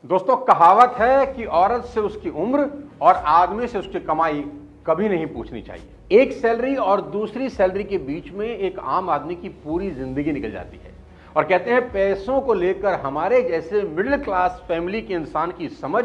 दोस्तों, कहावत है कि औरत से उसकी उम्र और आदमी से उसकी कमाई कभी नहीं पूछनी चाहिए। एक सैलरी और दूसरी सैलरी के बीच में एक आम आदमी की पूरी जिंदगी निकल जाती है और कहते हैं पैसों को लेकर हमारे जैसे मिडिल क्लास फैमिली के इंसान की समझ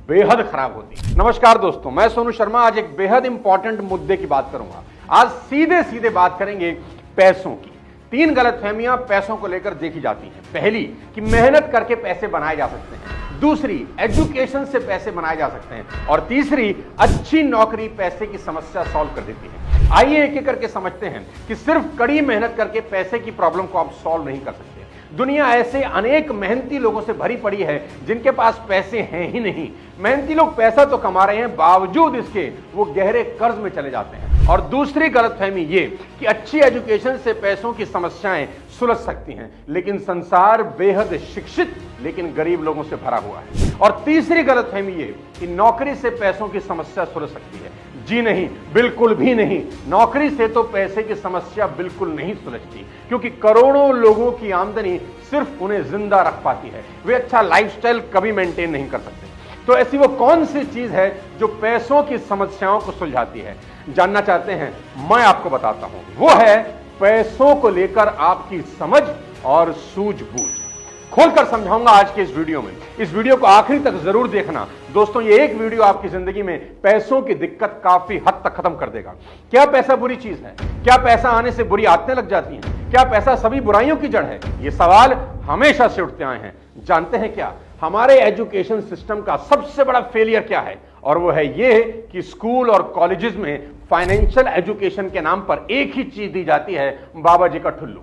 बेहद खराब होती है। नमस्कार दोस्तों, मैं सोनू शर्मा आज एक बेहद इंपॉर्टेंट मुद्दे की बात करूंगा। आज सीधे सीधे बात करेंगे पैसों की। 3 गलतफहमियां पैसों को लेकर देखी जाती हैं। पहली कि मेहनत करके पैसे बनाए जा सकते हैं, दूसरी एजुकेशन से पैसे बनाए जा सकते हैं और तीसरी अच्छी नौकरी पैसे की समस्या सॉल्व कर देती है। आइए एक एक करके समझते हैं कि सिर्फ कड़ी मेहनत करके पैसे की प्रॉब्लम को आप सॉल्व नहीं कर सकते। दुनिया ऐसे अनेक मेहनती लोगों से भरी पड़ी है जिनके पास पैसे हैं ही नहीं। मेहनती लोग पैसा तो कमा रहे हैं, बावजूद इसके वो गहरे कर्ज में चले जाते हैं। और दूसरी गलतफहमी ये कि अच्छी एजुकेशन से पैसों की समस्याएं सुलझ सकती हैं, लेकिन संसार बेहद शिक्षित लेकिन गरीब लोगों से भरा हुआ है। और तीसरी गलतफहमी ये कि नौकरी से पैसों की समस्या सुलझ सकती है। जी नहीं, बिल्कुल भी नहीं। नौकरी से तो पैसे की समस्या बिल्कुल नहीं सुलझती, क्योंकि करोड़ों लोगों की आमदनी सिर्फ उन्हें जिंदा रख पाती है। वे अच्छा लाइफस्टाइल कभी मेंटेन नहीं कर सकते। तो ऐसी वो कौन सी चीज है जो पैसों की समस्याओं को सुलझाती है? जानना चाहते हैं? मैं आपको बताता हूं। वो है पैसों को लेकर आपकी समझ और सूझबूझ। खोलकर समझाऊंगा आज के इस वीडियो में। इस वीडियो को आखिरी तक जरूर देखना। दोस्तों, ये एक वीडियो आपकी जिंदगी में पैसों की दिक्कत काफी हद तक खत्म कर देगा। क्या पैसा बुरी चीज है? क्या पैसा आने से बुरी आदतें लग जाती हैं? क्या पैसा सभी बुराइयों की जड़ है? ये सवाल हमेशा से उठते आए हैं। जानते हैं क्या हमारे एजुकेशन सिस्टम का सबसे बड़ा फेलियर क्या है? और वो है ये कि स्कूल और कॉलेजेस में फाइनेंशियल एजुकेशन के नाम पर एक ही चीज दी जाती है, बाबा जी का ठुल्लू।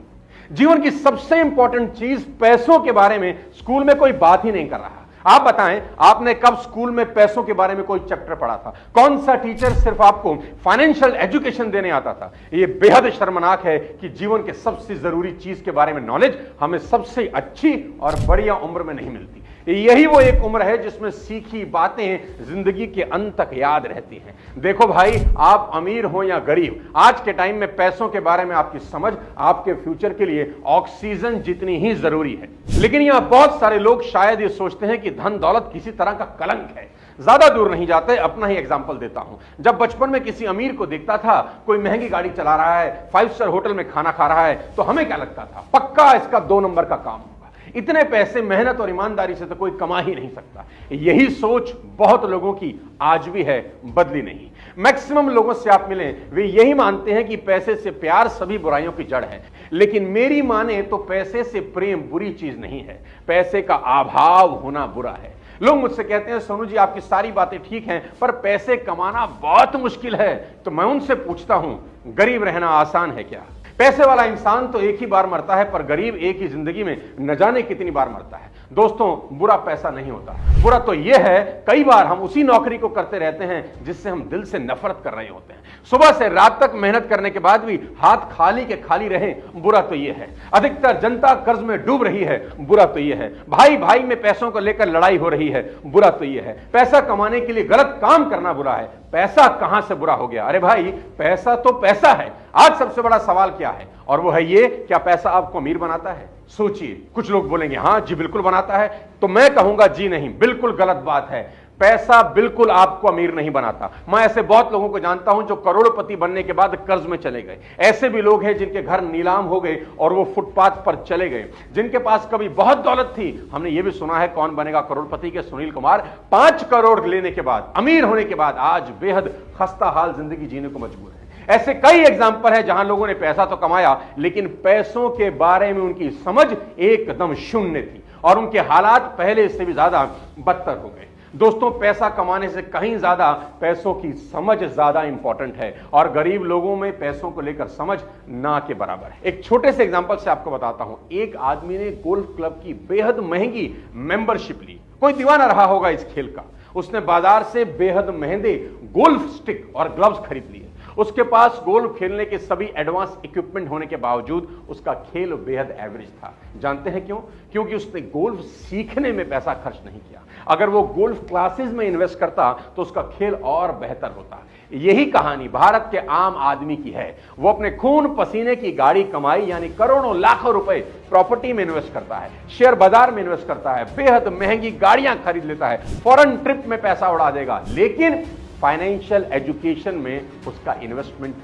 जीवन की सबसे इंपॉर्टेंट चीज पैसों के बारे में स्कूल में कोई बात ही नहीं कर रहा। आप बताएं, आपने कब स्कूल में पैसों के बारे में कोई चैप्टर पढ़ा था? कौन सा टीचर सिर्फ आपको फाइनेंशियल एजुकेशन देने आता था? यह बेहद शर्मनाक है कि जीवन के सबसे जरूरी चीज के बारे में नॉलेज हमें सबसे अच्छी और बढ़िया उम्र में नहीं मिलती। यही वो एक उम्र है जिसमें सीखी बातें जिंदगी के अंत तक याद रहती हैं। देखो भाई, आप अमीर हो या गरीब, आज के टाइम में पैसों के बारे में आपकी समझ आपके फ्यूचर के लिए ऑक्सीजन जितनी ही जरूरी है। लेकिन यहां बहुत सारे लोग शायद ये सोचते हैं कि धन दौलत किसी तरह का कलंक है। ज्यादा दूर नहीं जाते, अपना ही एग्जांपल देता हूं। जब बचपन में किसी अमीर को देखता था, कोई महंगी गाड़ी चला रहा है, 5 स्टार होटल में खाना खा रहा है, तो हमें क्या लगता था? पक्का इसका 2 नंबर का काम। इतने पैसे मेहनत और ईमानदारी से तो कोई कमा ही नहीं सकता। यही सोच बहुत लोगों की आज भी है, बदली नहीं। मैक्सिमम लोगों से आप मिलें, वे यही मानते हैं कि पैसे से प्यार सभी बुराइयों की जड़ है। लेकिन मेरी माने तो पैसे से प्रेम बुरी चीज नहीं है, पैसे का अभाव होना बुरा है। लोग मुझसे कहते हैं, सोनू जी आपकी सारी बातें ठीक हैं, पर पैसे कमाना बहुत मुश्किल है। तो मैं उनसे पूछता हूं, गरीब रहना आसान है क्या? पैसे वाला इंसान तो एक ही बार मरता है, पर गरीब एक ही जिंदगी में न जाने कितनी बार मरता है। दोस्तों, बुरा पैसा नहीं होता। बुरा तो यह है, कई बार हम उसी नौकरी को करते रहते हैं जिससे हम दिल से नफरत कर रहे होते हैं। सुबह से रात तक मेहनत करने के बाद भी हाथ खाली के खाली रहे, बुरा तो यह है। अधिकतर जनता कर्ज में डूब रही है, बुरा तो यह है। भाई भाई में पैसों को लेकर लड़ाई हो रही है, बुरा तो यह है। पैसा कमाने के लिए गलत काम करना बुरा है। पैसा कहां से बुरा हो गया? अरे भाई, पैसा तो पैसा है। आज सबसे बड़ा सवाल क्या है? और वो है ये, क्या पैसा आपको अमीर बनाता है? सोचिए। कुछ लोग बोलेंगे हां जी बिल्कुल बनाता है, तो मैं कहूंगा जी नहीं, बिल्कुल गलत बात है। पैसा बिल्कुल आपको अमीर नहीं बनाता। मैं ऐसे बहुत लोगों को जानता हूं जो करोड़पति बनने के बाद कर्ज में चले गए। ऐसे भी लोग हैं जिनके घर नीलाम हो गए और वो फुटपाथ पर चले गए। जिनके पास कभी बहुत दौलत थी, हमने ये भी सुना है कौन बनेगा करोड़पति के सुनील कुमार 5 करोड़ लेने के बाद, अमीर होने के बाद आज बेहद खस्ता हाल जिंदगी जीने को मजबूर है। ऐसे कई एग्जाम्पल है जहां लोगों ने पैसा तो कमाया, लेकिन पैसों के बारे में उनकी समझ एकदम शून्य थी और उनके हालात पहले से भी ज्यादा बदतर हो गए। दोस्तों, पैसा कमाने से कहीं ज्यादा पैसों की समझ ज्यादा इंपॉर्टेंट है और गरीब लोगों में पैसों को लेकर समझ ना के बराबर है। एक छोटे से एग्जांपल से आपको बताता हूं। एक आदमी ने गोल्फ क्लब की बेहद महंगी मेंबरशिप ली। कोई दीवाना रहा होगा इस खेल का। उसने बाजार से बेहद महंगे गोल्फ स्टिक और ग्लव्स खरीद लिए उसके पास गोल्फ खेलने के सभी एडवांस इक्विपमेंट होने के बावजूद उसका खेल बेहद एवरेज था। जानते हैं क्यों? क्योंकि उसने गोल्फ सीखने में पैसा खर्च नहीं किया। अगर वो गोल्फ क्लासेस में इन्वेस्ट करता तो उसका खेल और बेहतर होता। यही कहानी भारत के आम आदमी की है। वो अपने खून पसीने की गाड़ी कमाई यानी करोड़ों लाखों रुपए प्रॉपर्टी में इन्वेस्ट करता है, शेयर बाजार में इन्वेस्ट करता है, बेहद महंगी गाड़ियां खरीद लेता है, फॉरेन ट्रिप में पैसा उड़ा देगा, लेकिन फाइनेंशियल एजुकेशन में उसका इन्वेस्टमेंट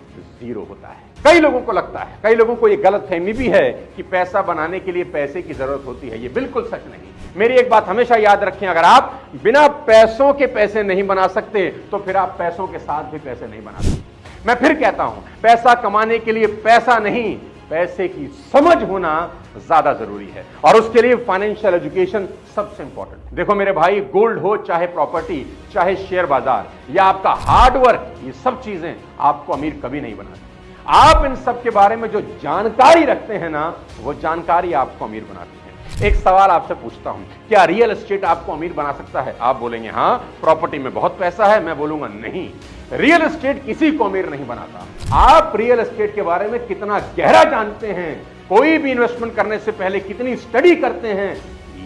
जीरो होता है। कई लोगों को लगता है, कई लोगों को यह गलतफहमी भी है कि पैसा बनाने के लिए पैसे की जरूरत होती है। यह बिल्कुल सच नहीं। मेरी एक बात हमेशा याद रखें, अगर आप बिना पैसों के पैसे नहीं बना सकते तो फिर आप पैसों के साथ भी पैसे नहीं बना सकते। मैं फिर कहता हूं, पैसा कमाने के लिए पैसा नहीं, पैसे की समझ होना ज्यादा जरूरी है और उसके लिए फाइनेंशियल एजुकेशन सबसे इंपॉर्टेंट। देखो मेरे भाई, गोल्ड हो चाहे प्रॉपर्टी, चाहे शेयर बाजार या आपका हार्डवर्क, ये सब चीजें आपको अमीर कभी नहीं बनाती। आप इन सब के बारे में जो जानकारी रखते हैं ना, वो जानकारी आपको अमीर बनाती है। एक सवाल आपसे पूछता हूं, क्या रियल एस्टेट आपको अमीर बना सकता है? आप बोलेंगे हां, प्रॉपर्टी में बहुत पैसा है। मैं बोलूंगा नहीं, रियल एस्टेट किसी को अमीर नहीं बनाता। आप रियल एस्टेट के बारे में कितना गहरा जानते हैं, कोई भी इन्वेस्टमेंट करने से पहले कितनी स्टडी करते हैं,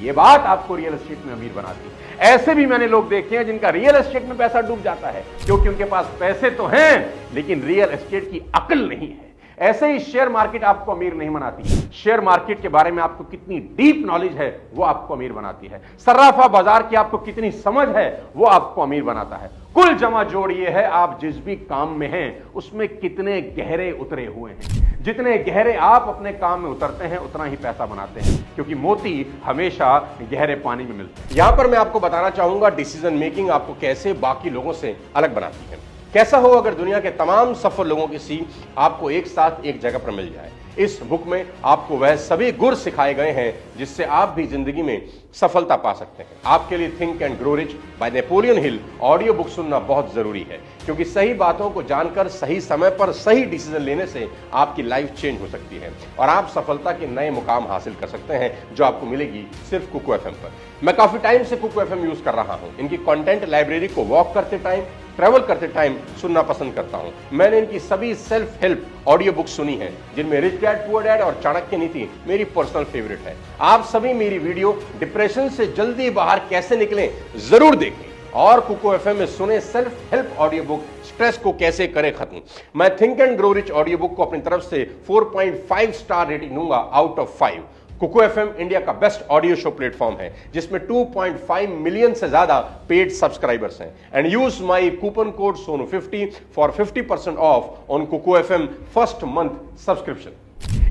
ये बात आपको रियल एस्टेट में अमीर बनाती है। ऐसे भी मैंने लोग देखे हैं जिनका रियल एस्टेट में पैसा डूब जाता है क्योंकि उनके पास पैसे तो हैं लेकिन रियल एस्टेट की अकल नहीं है। ऐसे ही शेयर मार्केट आपको अमीर नहीं बनाती। शेयर मार्केट के बारे में आपको कितनी डीप नॉलेज है वो आपको अमीर बनाती है। सर्राफा बाजार की आपको कितनी समझ है वो आपको अमीर बनाता है। कुल जमा जोड़ ये है, आप जिस भी काम में हैं उसमें कितने गहरे उतरे हुए हैं। जितने गहरे आप अपने काम में उतरते हैं उतना ही पैसा बनाते हैं, क्योंकि मोती हमेशा गहरे पानी में मिलते हैं। यहां पर मैं आपको बताना चाहूंगा डिसीजन मेकिंग आपको कैसे बाकी लोगों से अलग बनाती है। कैसा हो अगर दुनिया के तमाम सफल लोगों की सीख आपको एक साथ एक जगह पर मिल जाए। इस बुक में आपको वह सभी गुर सिखाए गए हैं जिससे आप भी जिंदगी में सफलता पा सकते हैं। आपके लिए think and grow rich by Napoleon Hill audio book सुनना बहुत जरूरी है, क्योंकि सही बातों को जानकर सही समय पर सही डिसीजन लेने से आपकी लाइफ चेंज हो सकती है और आप सफलता के नए मुकाम हासिल कर सकते हैं, जो आपको मिलेगी सिर्फ कुकू एफएम पर। मैं काफी टाइम से कुकू एफएम यूज कर रहा हूं। इनकी कंटेंट लाइब्रेरी को वॉक करते टाइम, ट्रैवल करते टाइम सुनना पसंद करता हूं। मैंने इनकी सभी सेल्फ हेल्प ऑडियो बुक सुनी है, जिनमें रिच डैड पुअर डैड और चाणक्य नीति मेरी पर्सनल फेवरेट है। आप सभी मेरी वीडियो डिप्रेशन से जल्दी बाहर कैसे निकलें जरूर देखें और कुकू एफएम में सुने self help audio book stress को कैसे करें खत्म। मैं think and grow rich audio book को अपनी तरफ से 4.5 स्टार रेटिंग दूंगा out of 5। Kuku FM India का बेस्ट ऑडियो शो प्लेटफॉर्म है जिसमें 2.5 मिलियन से ज्यादा पेड सब्सक्राइबर्स हैं। And use my coupon code सोनू50 for 50% off on Kuku FM first month subscription.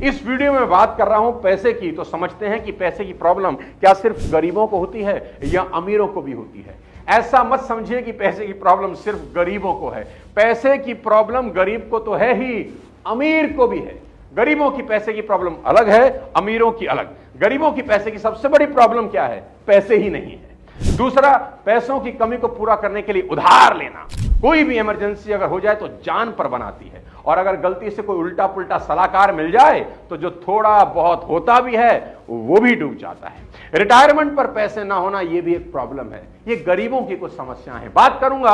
इस वीडियो में बात कर रहा हूं पैसे की, तो समझते हैं कि पैसे की प्रॉब्लम क्या सिर्फ गरीबों को होती है या अमीरों को भी होती है। ऐसा मत समझिए कि पैसे की प्रॉब्लम सिर्फ गरीबों को है। पैसे की प्रॉब्लम गरीब को तो है ही, अमीर को भी है। गरीबों की पैसे की प्रॉब्लम अलग है, अमीरों की अलग। गरीबों की पैसे की सबसे बड़ी प्रॉब्लम क्या है? पैसे ही नहीं है। दूसरा, पैसों की कमी को पूरा करने के लिए उधार लेना। कोई भी इमरजेंसी अगर हो जाए तो जान पर बनाती है, और अगर गलती से कोई उल्टा पुल्टा सलाहकार मिल जाए तो जो थोड़ा बहुत होता भी है वो भी डूब जाता है। रिटायरमेंट पर पैसे ना होना ये भी एक प्रॉब्लम है। ये गरीबों की कुछ समस्याएं हैं। बात करूंगा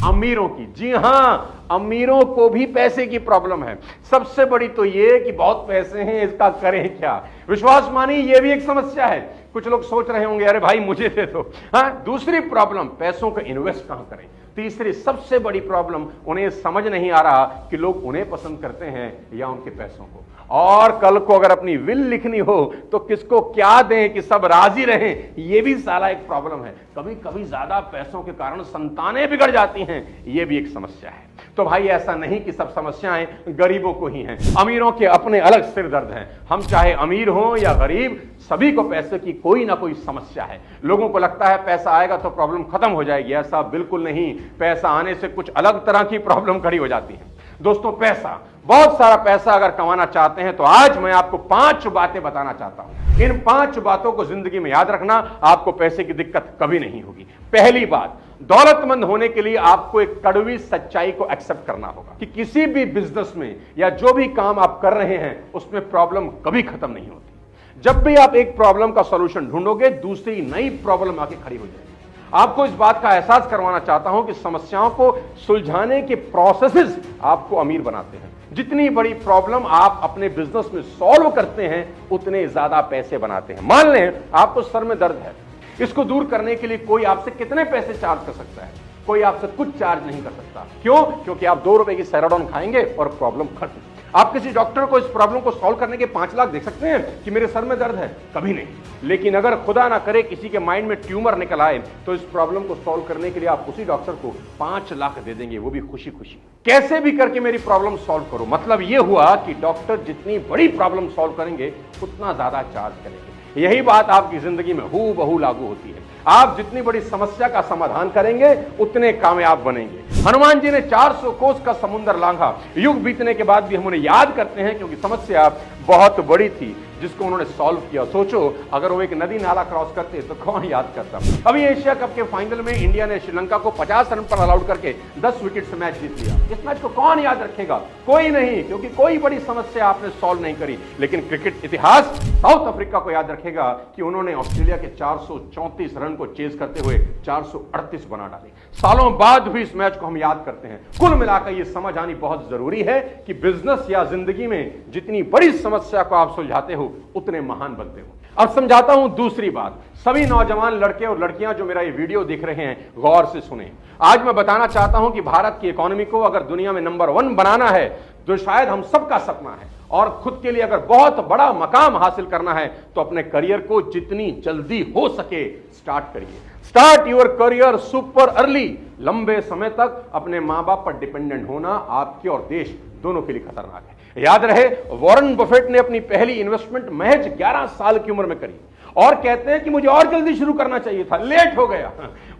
अमीरों की। जी हां, अमीरों को भी पैसे की प्रॉब्लम है। सबसे बड़ी तो ये कि बहुत पैसे हैं, इसका करें क्या। विश्वास मानिए, ये भी एक समस्या है। कुछ लोग सोच रहे होंगे अरे भाई मुझे दे दो। हाँ, दूसरी प्रॉब्लम, पैसों को इन्वेस्ट कहां करें। तीसरी सबसे बड़ी प्रॉब्लम, उन्हें समझ नहीं आ रहा कि लोग उन्हें पसंद करते हैं या उनके पैसों को। और कल को अगर अपनी विल लिखनी हो तो किसको क्या दें कि सब राजी रहें, ये भी साला एक प्रॉब्लम है। कभी कभी ज्यादा पैसों के कारण संतानें बिगड़ जाती हैं, ये भी एक समस्या है। तो भाई ऐसा नहीं कि सब समस्याएं गरीबों को ही हैं। अमीरों के अपने अलग सिर दर्द हैं। हम चाहे अमीर हो या गरीब, सभी को पैसे की कोई ना कोई समस्या है। लोगों को लगता है पैसा आएगा तो प्रॉब्लम खत्म हो जाएगी। ऐसा बिल्कुल नहीं। पैसा आने से कुछ अलग तरह की प्रॉब्लम खड़ी हो जाती है। दोस्तों, पैसा, बहुत सारा पैसा अगर कमाना चाहते हैं तो आज मैं आपको 5 बातें बताना चाहता हूं। इन 5 बातों को जिंदगी में याद रखना, आपको पैसे की दिक्कत कभी नहीं होगी। पहली बात, दौलतमंद होने के लिए आपको एक कड़वी सच्चाई को एक्सेप्ट करना होगा कि किसी भी बिजनेस में या जो भी काम आप कर रहे हैं उसमें प्रॉब्लम कभी खत्म नहीं होती। जब भी आप एक प्रॉब्लम का सॉल्यूशन ढूंढोगे, दूसरी नई प्रॉब्लम आके खड़ी हो जाएगी। आपको इस बात का एहसास करवाना चाहता हूं कि समस्याओं को सुलझाने के प्रोसेसेस आपको अमीर बनाते हैं। जितनी बड़ी प्रॉब्लम आप अपने बिजनेस में सॉल्व करते हैं, उतने ज्यादा पैसे बनाते हैं। मान लें आपको सर में दर्द है, इसको दूर करने के लिए कोई आपसे कितने पैसे चार्ज कर सकता है? कोई आपसे कुछ चार्ज नहीं कर सकता। क्यों? क्योंकि आप 2 रुपए की सेराडोन खाएंगे और प्रॉब्लम खत्म। आप किसी डॉक्टर को इस प्रॉब्लम को सॉल्व करने के 5 लाख दे सकते हैं कि मेरे सर में दर्द है? कभी नहीं। लेकिन अगर खुदा ना करे किसी के माइंड में ट्यूमर निकल आए, तो इस प्रॉब्लम को सॉल्व करने के लिए आप उसी डॉक्टर को 5 लाख दे देंगे, वो भी खुशी खुशी। कैसे भी करके मेरी प्रॉब्लम सॉल्व करो। मतलब यह हुआ कि डॉक्टर जितनी बड़ी प्रॉब्लम सॉल्व करेंगे, उतना ज्यादा चार्ज करेंगे। यही बात आपकी जिंदगी में हूबहू लागू होती है। आप जितनी बड़ी समस्या का समाधान करेंगे, उतने कामयाब बनेंगे। हनुमान जी ने 400 कोस का समुद्र लांघा। युग बीतने के बाद भी हम उन्हें याद करते हैं, क्योंकि समस्या बहुत बड़ी थी जिसको उन्होंने सॉल्व किया। सोचो, अगर वो एक नदी नाला क्रॉस करते तो कौन याद करता। अभी एशिया कप के फाइनल में इंडिया ने श्रीलंका को 50 रन पर ऑल आउट करके 10 विकेट से मैच जीत लिया। इस मैच को कौन याद रखेगा? कोई नहीं, क्योंकि कोई बड़ी समस्या आपने सॉल्व नहीं करी। लेकिन क्रिकेट इतिहास साउथ अफ्रीका को याद रखेगा कि उन्होंने ऑस्ट्रेलिया के 434 रन को चेज करते हुए 438 बना डाले। सालों बाद भी इस मैच को हम याद करते हैं। कुल मिलाकर यह समझ आनी बहुत जरूरी है कि बिजनेस या जिंदगी में जितनी बड़ी समस्या को आप सुलझाते हो, उतने महान बनते हो। अब समझाता हूं दूसरी बात। सभी नौजवान लड़के और लड़कियां जो मेरा ये वीडियो देख रहे हैं, गौर से सुने। आज मैं बताना चाहता हूं कि भारत की इकोनॉमी को अगर दुनिया में नंबर 1 बनाना है, जो शायद हम सबका सपना है, और खुद के लिए अगर बहुत बड़ा मकाम हासिल करना है, तो अपने करियर को जितनी जल्दी हो सके स्टार्ट करिए। Start your career super early. लंबे समय तक अपने मां बाप पर डिपेंडेंट होना आपके और देश दोनों के लिए खतरनाक है। याद रहे, वॉरेन बफेट ने अपनी पहली इन्वेस्टमेंट महज 11 साल की उम्र में करी, और कहते हैं कि मुझे और जल्दी शुरू करना चाहिए था, लेट हो गया।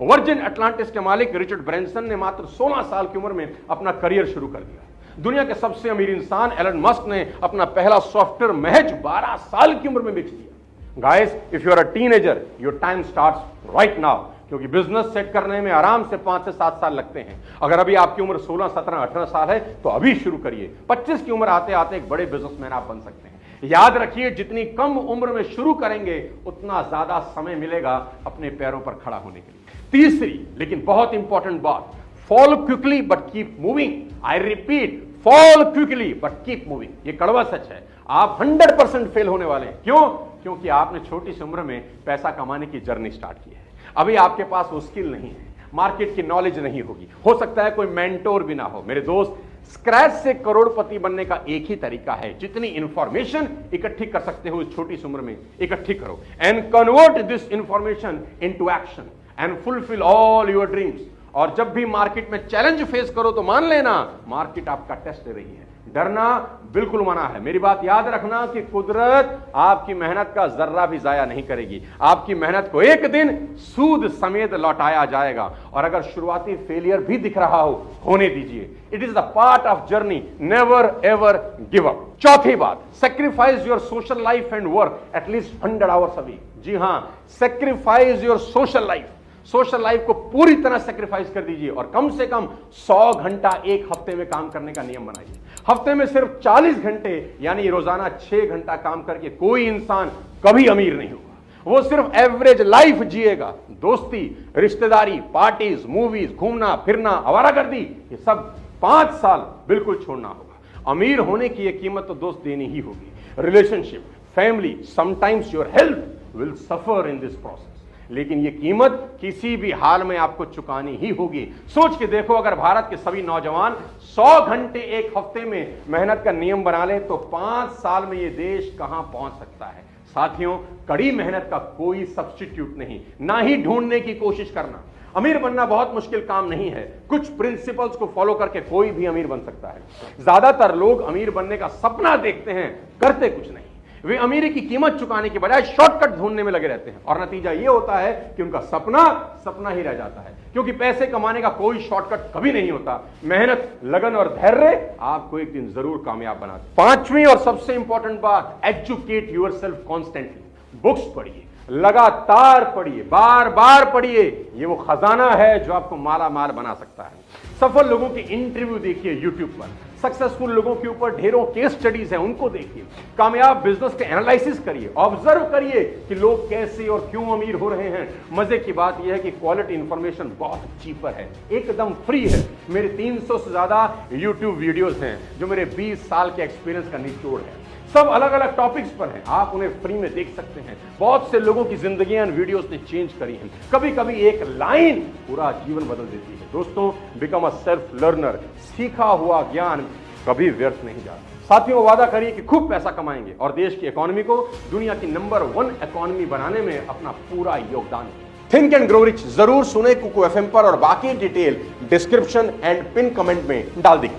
वर्जिन अटलांटिस के मालिक रिचर्ड ब्रैंसन ने मात्र 16 साल की उम्र में अपना करियर शुरू कर दिया। दुनिया के सबसे अमीर इंसान एलन मस्क ने अपना पहला सॉफ्टवेयर महज 12 साल की उम्र में बेच दिया। Guys, if you are a teenager, your time starts right now, क्योंकि बिजनेस सेट करने में आराम से 5 से 7 साल लगते हैं। अगर अभी आपकी उम्र 16, 17, 18 साल है, तो अभी शुरू करिए। 25 की उम्र आते आते एक बड़े बिजनेसमैन आप बन सकते हैं। याद रखिए, जितनी कम उम्र में शुरू करेंगे, उतना ज्यादा समय मिलेगा अपने पैरों पर खड़ा होने के लिए। तीसरी लेकिन बहुत इंपॉर्टेंट बात, fall quickly but keep moving. I repeat, fall quickly but keep moving. ये कड़वा सच है। आप 100% फेल होने वाले हैं। क्यों? क्योंकि आपने छोटी सी उम्र में पैसा कमाने की जर्नी स्टार्ट की है। अभी आपके पास वो स्किल नहीं है, मार्केट की नॉलेज नहीं होगी, हो सकता है कोई मेंटोर भी ना हो। मेरे दोस्त, स्क्रैच से करोड़पति बनने का एक ही तरीका है। जितनी इंफॉर्मेशन इकट्ठी कर सकते हो इस छोटी सी उम्र में, इकट्ठी करो and convert this information into action and fulfil all your dreams. और जब भी मार्केट में चैलेंज फेस करो, तो मान लेना मार्केट आपका टेस्ट ले रही है। डरना बिल्कुल मना है। मेरी बात याद रखना कि कुदरत आपकी मेहनत का जर्रा भी जाया नहीं करेगी। आपकी मेहनत को एक दिन सूद समेत लौटाया जाएगा। और अगर शुरुआती फेलियर भी दिख रहा हो, होने दीजिए। It is the part of journey, never ever give up. चौथी बात, sacrifice your social life and work at least 100 hours a week. जी हां, sacrifice your social life. Social life को पूरी तरह सेक्रीफाइस कर दीजिए और कम से कम 100 घंटा एक हफ्ते में काम करने का नियम बनाइए। हफ्ते में सिर्फ 40 घंटे यानी रोजाना 6 घंटा काम करके कोई इंसान कभी अमीर नहीं होगा। वो सिर्फ एवरेज लाइफ जिएगा। दोस्ती, रिश्तेदारी, पार्टीज, मूवीज, घूमना फिरना, आवारागर्दी, ये सब 5 साल बिल्कुल छोड़ना होगा। अमीर होने की ये कीमत तो दोस्त देनी ही होगी। Relationship, family, sometimes your health will suffer in this process. लेकिन यह कीमत किसी भी हाल में आपको चुकानी ही होगी। सोच के देखो, अगर भारत के सभी नौजवान 100 घंटे एक हफ्ते में मेहनत का नियम बना ले, तो 5 साल में यह देश कहां पहुंच सकता है। साथियों, कड़ी मेहनत का कोई सब्स्टिट्यूट नहीं, ना ही ढूंढने की कोशिश करना। अमीर बनना बहुत मुश्किल काम नहीं है। कुछ प्रिंसिपल्स को फॉलो करके कोई भी अमीर बन सकता है। ज्यादातर लोग अमीर बनने का सपना देखते हैं, करते कुछ नहीं। वे अमीरी की कीमत चुकाने के बजाय शॉर्टकट ढूंढने में लगे रहते हैं, और नतीजा यह होता है कि उनका सपना सपना ही रह जाता है। क्योंकि पैसे कमाने का कोई शॉर्टकट कभी नहीं होता। मेहनत, लगन और धैर्य आपको एक दिन जरूर कामयाब बनाते। 5वीं और सबसे इंपॉर्टेंट बात, एजुकेट योरसेल्फ कॉन्स्टेंटली। बुक्स पढ़िए, लगातार पढ़िए, बार बार पढ़िए। ये वो खजाना है जो आपको माला माल बना सकता है। सफल लोगों के इंटरव्यू देखिए यूट्यूब पर, सक्सेसफुल लोगों के ऊपर ढेरों केस स्टडीज हैं, उनको देखिए, कामयाब बिजनेस के एनालिसिस करिए, ऑब्जर्व करिए कि लोग कैसे और क्यों अमीर हो रहे हैं। मजे की बात यह है कि क्वालिटी इंफॉर्मेशन बहुत चीपर है, एकदम फ्री है। मेरे 300 से ज्यादा यूट्यूब वीडियोस हैं जो मेरे 20 साल के एक्सपीरियंस का निचोड़ है। सब अलग अलग टॉपिक्स पर हैं, आप उन्हें फ्री में देख सकते हैं। बहुत से लोगों की जिंदगियां वीडियोस ने चेंज करी हैं। कभी कभी एक लाइन पूरा जीवन बदल देती है। दोस्तों, बिकम अ सेल्फ लर्नर, सीखा हुआ ज्ञान कभी व्यर्थ नहीं जाता। साथियों, वादा करिए कि खूब पैसा कमाएंगे और देश की इकोनॉमी को दुनिया की नंबर 1 इकोनॉमी बनाने में अपना पूरा योगदान दें। थिंक एंड ग्रो रिच जरूर सुने कुकू एफएम पर, और बाकी detail description and pin comment में डाल दी।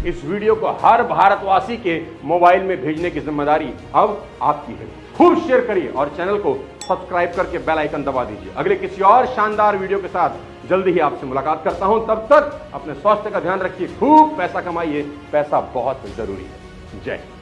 इस वीडियो को हर भारतवासी के मोबाइल में भेजने की जिम्मेदारी अब आपकी है। खूब शेयर करिए और चैनल को सब्सक्राइब करके बेल आइकन दबा दीजिए। अगले किसी और शानदार वीडियो के साथ जल्दी ही आपसे मुलाकात करता हूं। तब तक अपने स्वास्थ्य का ध्यान रखिए, खूब पैसा कमाइए, पैसा बहुत जरूरी है। जय हिंद।